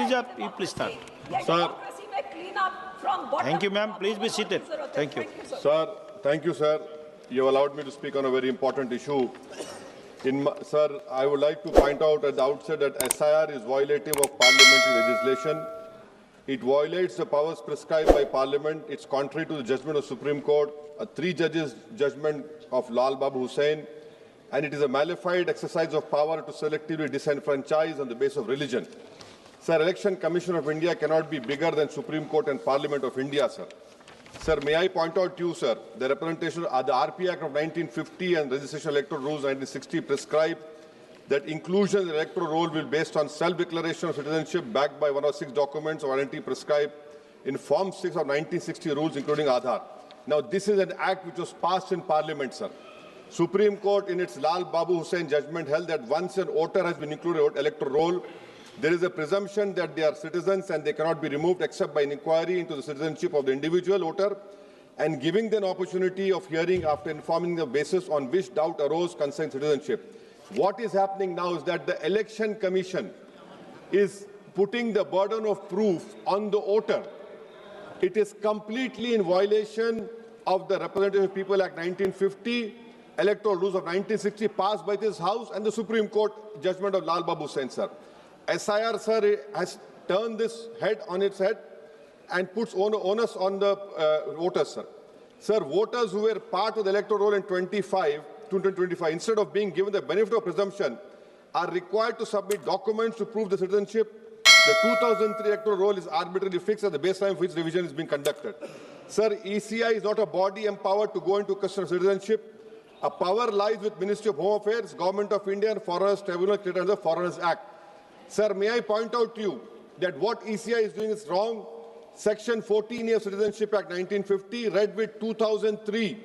procedure, you please start. Sir. Thank you, ma'am. Please be seated. Thank you. Sir, thank you, sir. You have allowed me to speak on a very important issue. Sir, I would like to point out at the outset that SIR is violative of parliamentary legislation. It violates the powers prescribed by Parliament. It's contrary to the judgment of Supreme Court, a 3-judges judgment of Lal Babu Hussain, and it is a malified exercise of power to selectively disenfranchise on the basis of religion. Sir, Election Commission of India cannot be bigger than Supreme Court and Parliament of India, sir. Sir, may I point out to you, sir, the representation of the RP Act of 1950 and Registration Electoral Rules 1960 prescribe that inclusion in the electoral roll will be based on self-declaration of citizenship backed by one of 6 documents of identity prescribed in Form 6 of 1960 rules, including Aadhaar. Now, this is an act which was passed in Parliament, sir. Supreme Court, in its Lal Babu Hussain judgment, held that once an voter has been included in the electoral roll, there is a presumption that they are citizens and they cannot be removed except by an inquiry into the citizenship of the individual voter and giving them an opportunity of hearing after informing the basis on which doubt arose concerning citizenship. What is happening now is that the Election Commission is putting the burden of proof on the voter. It is completely in violation of the Representative of People Act 1950, Electoral Rules of 1960 passed by this House, and the Supreme Court judgment of Lal Babu Hussain, sir. SIR, sir, has turned this head on its head and puts onus on the voters, sir. Sir, voters who were part of the electoral roll in 2025, instead of being given the benefit of presumption, are required to submit documents to prove the citizenship. The 2003 electoral roll is arbitrarily fixed as the baseline for which revision is being conducted. Sir, ECI is not a body empowered to go into question of citizenship. A power lies with Ministry of Home Affairs, Government of India, and Foreigners Tribunal created under the Foreigners Act. Sir, may I point out to you that what ECI is doing is wrong. Section 14A of Citizenship Act 1950, read with 2003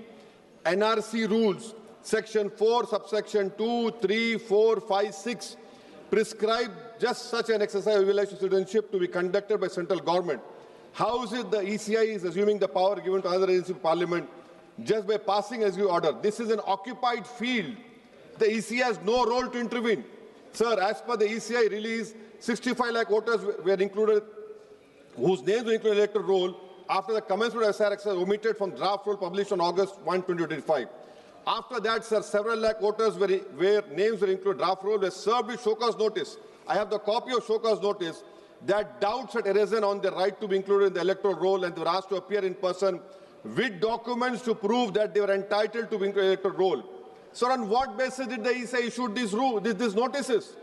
NRC rules, Section 4, subsection 2, 3, 4, 5, 6, prescribe just such an exercise of evaluation of citizenship to be conducted by central government. How is it the ECI is assuming the power given to another agency of Parliament just by passing an executive order? This is an occupied field. The ECI has no role to intervene. Sir, as per the ECI release, 65 lakh voters were included, whose names were included in the electoral roll after the commencement of SIR exercise omitted from draft roll published on August 1, 2025. After that, sir, several lakh voters where names were included in draft roll were served with show cause notice. I have the copy of show cause notice that doubts had arisen on their right to be included in the electoral roll, and they were asked to appear in person with documents to prove that they were entitled to be included in the electoral roll. Sir, on what basis did the ECI issue these notices?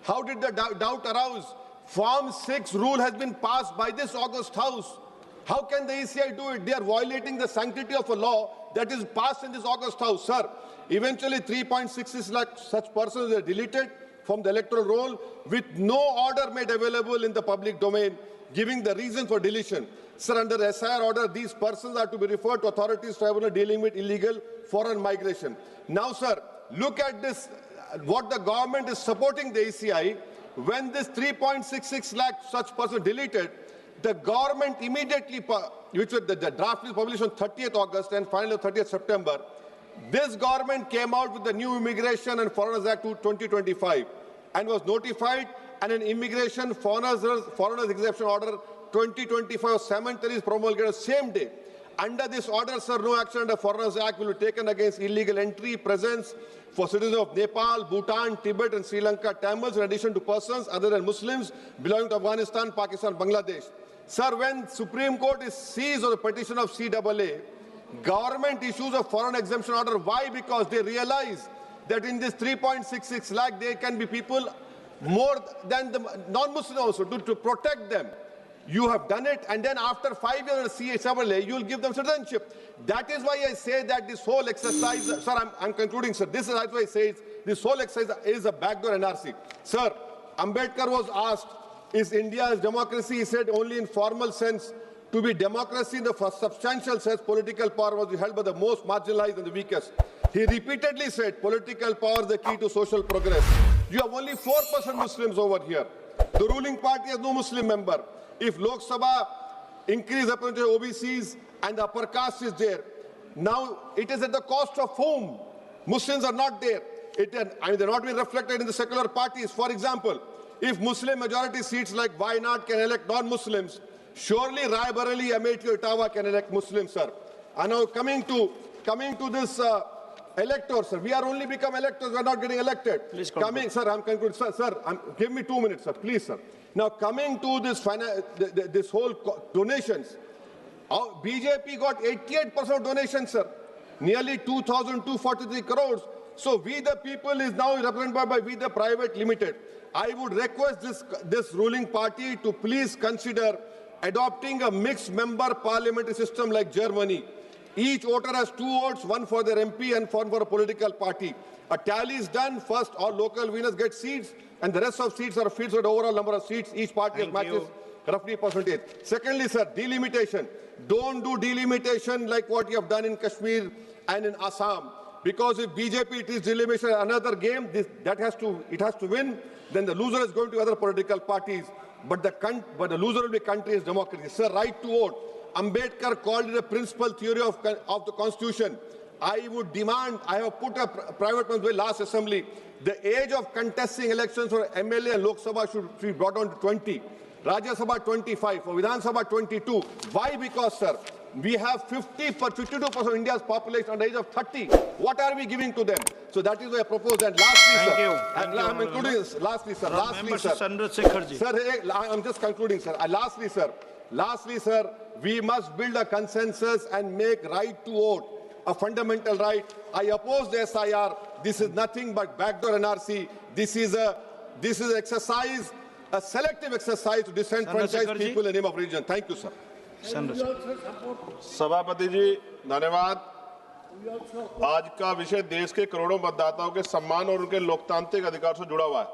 How did the doubt arouse? Form 6 rule has been passed by this August House. How can the ECI do it? They are violating the sanctity of a law that is passed in this August House. Sir, eventually 3.66 lakh such persons were deleted from the electoral roll with no order made available in the public domain, giving the reason for deletion. Sir, under the SIR order, these persons are to be referred to authorities tribunal dealing with illegal foreign migration. Now, sir, look at this, what the government is supporting the ECI. When this 3.66 lakh such persons deleted, the government immediately, which was the draft is published on 30th August and finally 30th September, this government came out with the new Immigration and Foreigners Act 2025 and was notified, and an Immigration Foreigners Exemption Order 2025 cemetery is promulgated the same day. Under this order, sir, no action under Foreigners Act will be taken against illegal entry, presence for citizens of Nepal, Bhutan, Tibet and Sri Lanka, Tamils, in addition to persons other than Muslims belonging to Afghanistan, Pakistan, Bangladesh. Sir, when Supreme Court is seized on the petition of CAA, government issues a foreign exemption order. Why? Because they realize that in this 3.66 lakh, there can be people more than the non-Muslims also to protect them. You have done it, and then after 5 years of CAA, you will give them citizenship. That is why I say that this whole exercise, sir, I'm concluding, sir. This is why I say this whole exercise is a backdoor NRC. Sir, Ambedkar was asked, is India's democracy? He said only in formal sense. To be democracy in the substantial sense, political power was held by the most marginalized and the weakest. He repeatedly said political power is the key to social progress. You have only 4% Muslims over here. The ruling party has no Muslim member. If Lok Sabha increase representation of OBCs and the upper caste is there, now it is at the cost of whom? Muslims are not there. They're not being reflected in the secular parties. For example, If Muslim majority seats like Wayanad can elect non-Muslims, surely Raebareli, Amethi, Ottawa can elect Muslims, sir. And now coming to this electors, sir. We are only become electors. We are not getting elected. Please coming, sir. I'm concluding, sir. Give me 2 minutes, sir. Please, sir. Now coming to this whole donations, BJP got 88% of donations, sir. Nearly 2,243 crores. So we the people is now represented by We the Private Limited. I would request this ruling party to please consider adopting a mixed member parliamentary system like Germany. Each voter has 2 votes, one for their MP and one for a political party. A tally is done. First, all local winners get seats, and the rest of seats are filled with the overall number of seats. Each party matches roughly percentage. Secondly, sir, delimitation. Don't do delimitation like what you have done in Kashmir and in Assam. Because if BJP it is delimitation, another game, it has to win. Then the loser is going to other political parties. But the loser will be country's democracy. Sir, right to vote. Ambedkar called it a principal theory of the Constitution. I would demand, I have put a private bill last assembly, the age of contesting elections for MLA and Lok Sabha should be brought down to 20. Rajya Sabha 25, for Vidhan Sabha 22. Why? Because, sir, we have 52% of India's population under the age of 30. What are we giving to them? So that is why I propose. And lastly, sir, I'm including this. Lastly, sir. Sir, I'm just concluding, sir. Lastly, sir, we must build a consensus and make right to vote a fundamental right. I oppose the SIR. This is nothing but backdoor NRC. This is an exercise, a selective exercise to disenfranchise people in the name of religion. Thank you, sir. सभापति जी धन्यवाद। आज का विषय देश के करोड़ों मतदाताओं के सम्मान और उनके लोकतांत्रिक अधिकार से जुड़ा हुआ है।